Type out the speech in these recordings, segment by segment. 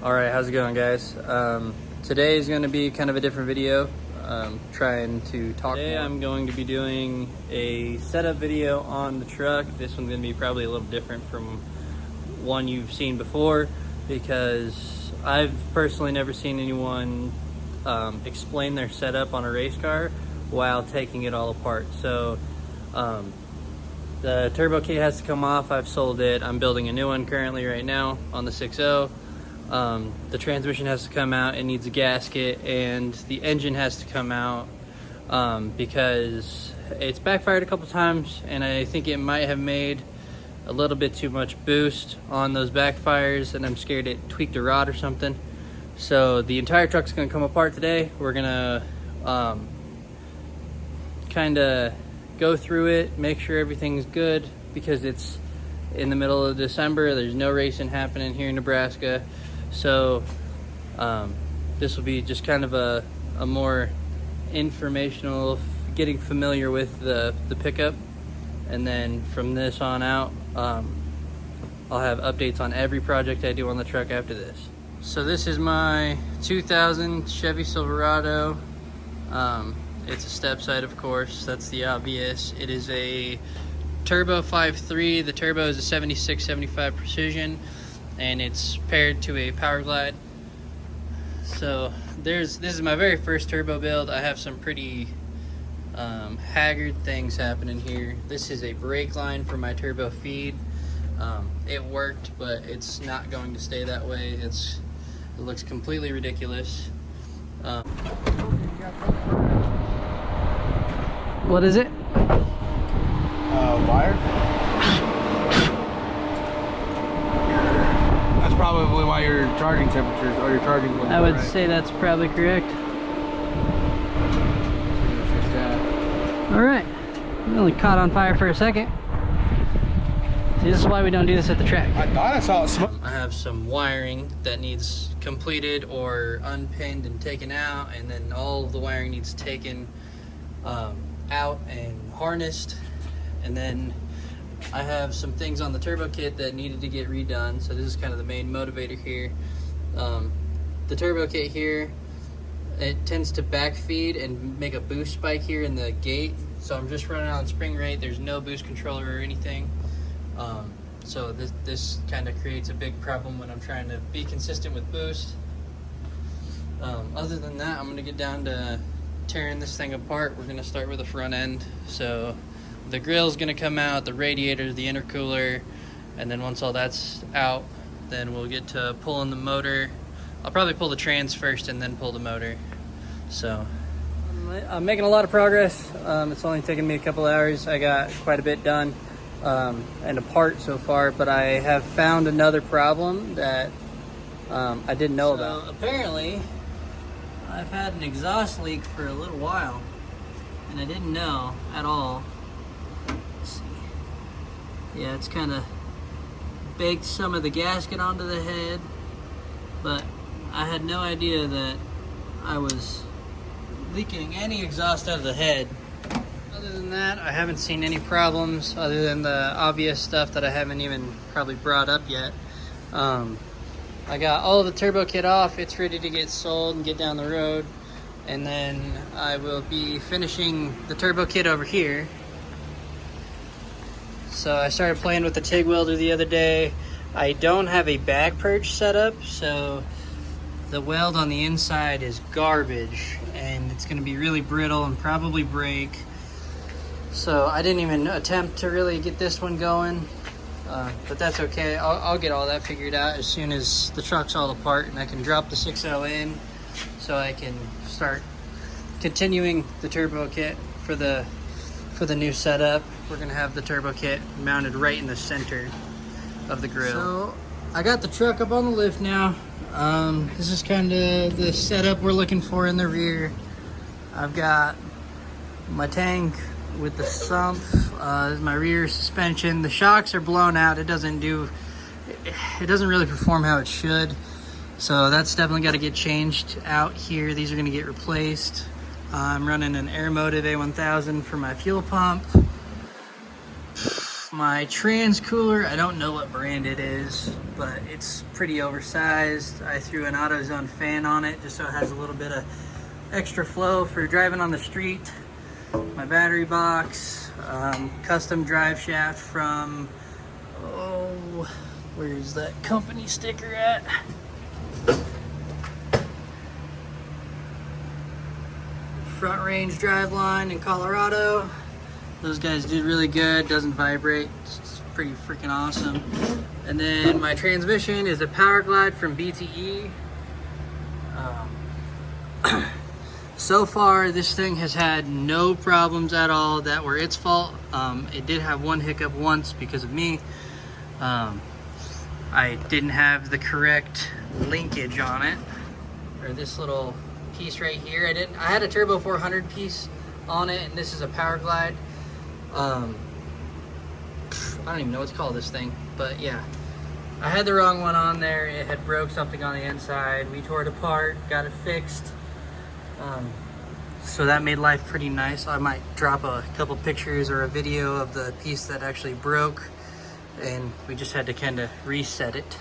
Alright, how's it going, guys? Today is going to be kind of a different video. Trying to talk today more. I'm going to be doing a setup video on the truck. This one's going to be probably a little different from one you've seen before, because I've personally never seen anyone explain their setup on a race car while taking it all apart. So the turbo kit has to come off. I've sold it. I'm building a new one currently right now on the 6.0. The transmission has to come out. It needs a gasket, and the engine has to come out because it's backfired a couple times, and I think it might have made a little bit too much boost on those backfires, and I'm scared it tweaked a rod or something. So the entire truck's gonna come apart today. We're gonna kind of go through it, make sure everything's good, because it's in the middle of December. There's no racing happening here in Nebraska. So this will be just kind of a more informational, getting familiar with the pickup. And then from this on out, I'll have updates on every project I do on the truck after this. So this is my 2000 Chevy Silverado. It's a step side, of course, that's the obvious. It is a Turbo 5.3. The turbo is a 76-75 Precision, and it's paired to a Power Glide. So this is my very first turbo build. I have some pretty haggard things happening here. This is a brake line for my turbo feed. It worked, but it's not going to stay that way. It looks completely ridiculous. What is it? Wire. That's probably why your charging temperatures or your charging. I would say that's probably correct. All right, it only caught on fire for a second. See, this is why we don't do this at the track. I thought I saw it smoke. I have some wiring that needs completed or unpinned and taken out, and then all of the wiring needs taken out and harnessed. And then I have some things on the turbo kit that needed to get redone. So this is kind of the main motivator here. The turbo kit here, it tends to backfeed and make a boost spike here in the gate. So I'm just running on spring rate. There's no boost controller or anything. So this kind of creates a big problem when I'm trying to be consistent with boost. Other than that, I'm going to get down to tearing this thing apart. We're going to start with the front end. So the grill's going to come out, the radiator, the intercooler, and then once all that's out, then we'll get to pulling the motor. I'll probably pull the trans first and then pull the motor. So I'm making a lot of progress. It's only taken me a couple hours. I got quite a bit done and apart so far, but I have found another problem that I didn't know about. Apparently, I've had an exhaust leak for a little while, and I didn't know at all. Let's see. Yeah, it's kind of baked some of the gasket onto the head, but I had no idea that I was leaking any exhaust out of the head. Other than that, I haven't seen any problems other than the obvious stuff that I haven't even probably brought up yet. I got all of the turbo kit off. It's ready to get sold and get down the road. And then I will be finishing the turbo kit over here. So I started playing with the TIG welder the other day. I don't have a back perch set up, so the weld on the inside is garbage, and it's gonna be really brittle and probably break. So I didn't even attempt to really get this one going. But that's okay. I'll get all that figured out as soon as the truck's all apart and I can drop the 6.0 in, so I can start continuing the turbo kit for the new setup. We're gonna have the turbo kit mounted right in the center of the grill. So I got the truck up on the lift now. This is kind of the setup we're looking for in the rear. I've got my tank with the sump. This is my rear suspension. The shocks are blown out. It doesn't really perform how it should. So that's definitely got to get changed out here. These are going to get replaced. I'm running an Aeromotive A1000 for my fuel pump. My trans cooler, I don't know what brand it is, but it's pretty oversized. I threw an AutoZone fan on it just so it has a little bit of extra flow for driving on the street. My battery box, custom drive shaft from, oh, where's that company sticker at? Front Range Driveline in Colorado. Those guys did really good, doesn't vibrate, it's pretty freaking awesome. And then my transmission is a Power Glide from BTE. So far this thing has had no problems at all that were its fault. It did have one hiccup once because of me. I didn't have the correct linkage on it, or this little piece right here. I had a Turbo 400 piece on it, and this is a Power Glide. I don't even know what to call this thing, but yeah, I had the wrong one on there. It had broke something on the inside. We tore it apart, got it fixed. So that made life pretty nice. I might drop a couple pictures or a video of the piece that actually broke, and we just had to kind of reset it.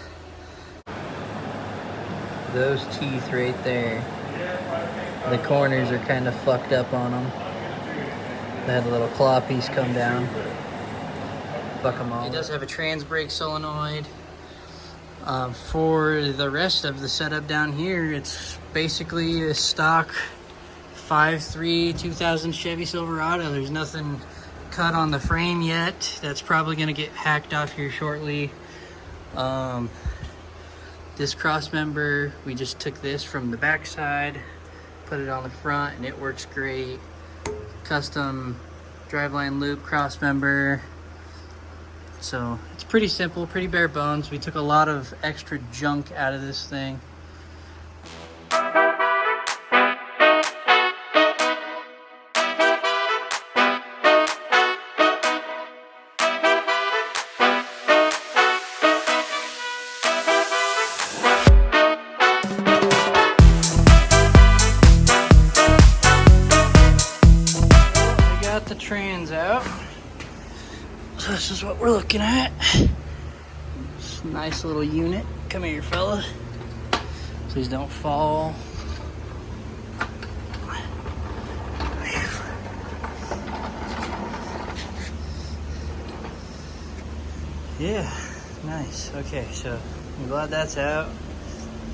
Those teeth right there, the corners are kind of fucked up on them. They had a little claw piece come down. Fuck them all. It does have a trans brake solenoid. For the rest of the setup down here, it's basically a stock 5.3 2000 Chevy Silverado. There's nothing cut on the frame yet. That's probably gonna get hacked off here shortly. This cross member, we just took this from the back side, put it on the front, and it works great. Custom driveline loop cross member. So it's pretty simple, pretty bare bones. We took a lot of extra junk out of this thing. The trans out. So this is what we're looking at. It's a nice little unit. Come here, fella. Please don't fall. Yeah, nice. Okay, so I'm glad that's out.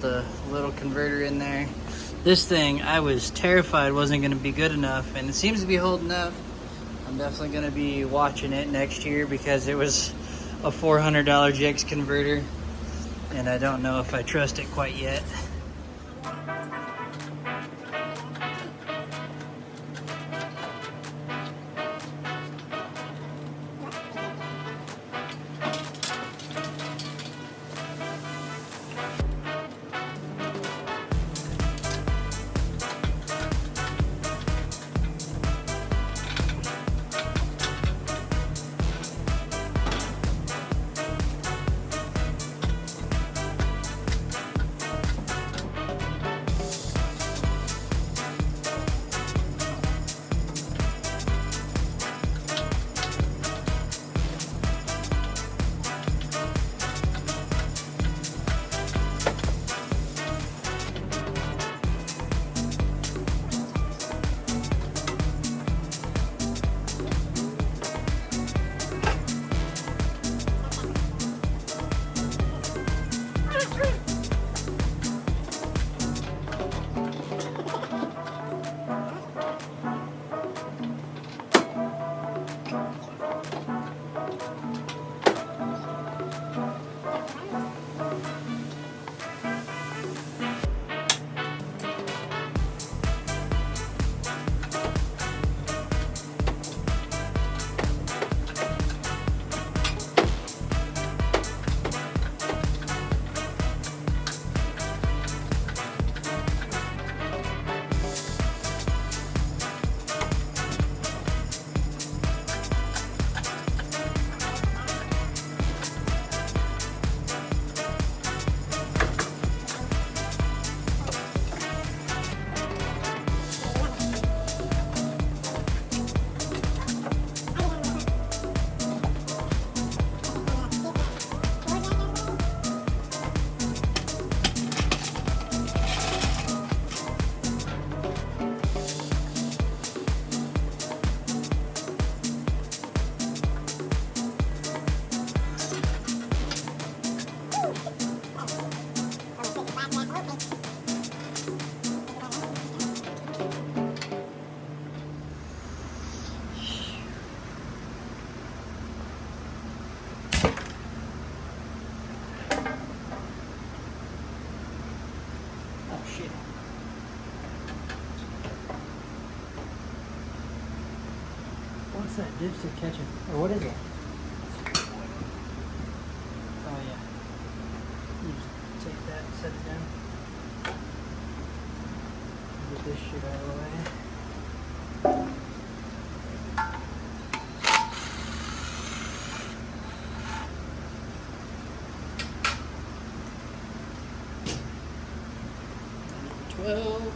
The little converter in there. This thing, I was terrified wasn't going to be good enough, and it seems to be holding up. I'm definitely going to be watching it next year because it was a $400 JEX converter, and I don't know if I trust it quite yet. shit. What's that dipstick catching? Or what is it? Oh yeah. You just take that and set it down. Get this shit out of the way. Number 12.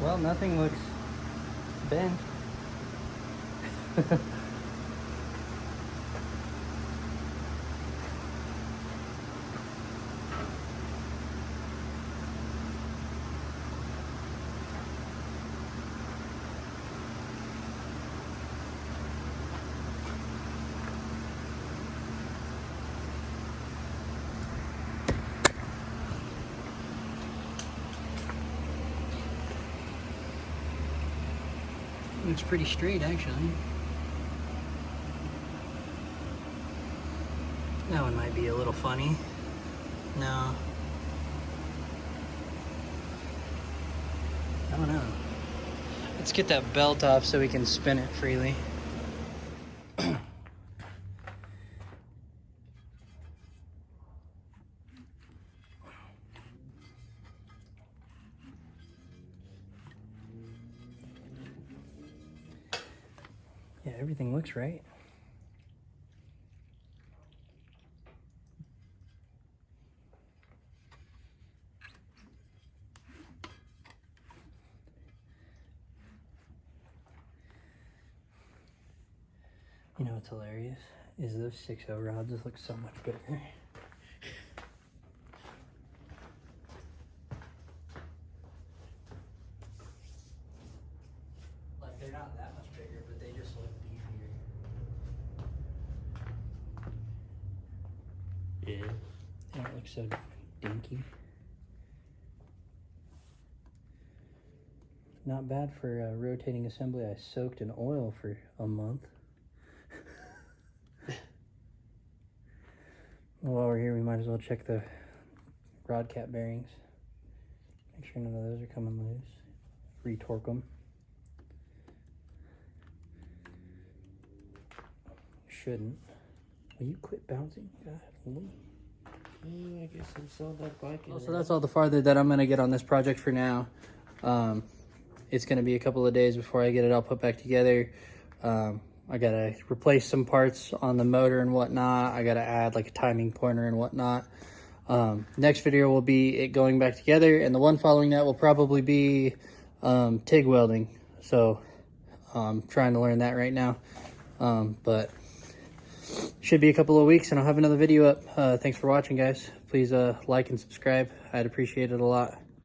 Well, nothing looks bent. Looks pretty straight, actually. That one might be a little funny. No. I don't know. Let's get that belt off so we can spin it freely. Yeah, everything looks right. You know what's hilarious? Is those 6.0 rods just look so much bigger. Like, they're not that much bigger, but they just look beefier. Yeah. They don't look so dinky. Not bad for a rotating assembly I soaked in oil for a month. While we're here, we might as well check the rod cap bearings. Make sure none of those are coming loose. Retorque them. Shouldn't. Will you quit bouncing? God, I guess I saw that bike. well, so that's all the farther that I'm going to get on this project for now. It's going to be a couple of days before I get it all put back together. I got to replace some parts on the motor and whatnot. I got to add like a timing pointer and whatnot. Next video will be it going back together, and the one following that will probably be TIG welding. So I'm trying to learn that right now. But should be a couple of weeks and I'll have another video up. Thanks for watching, guys. Please like and subscribe. I'd appreciate it a lot.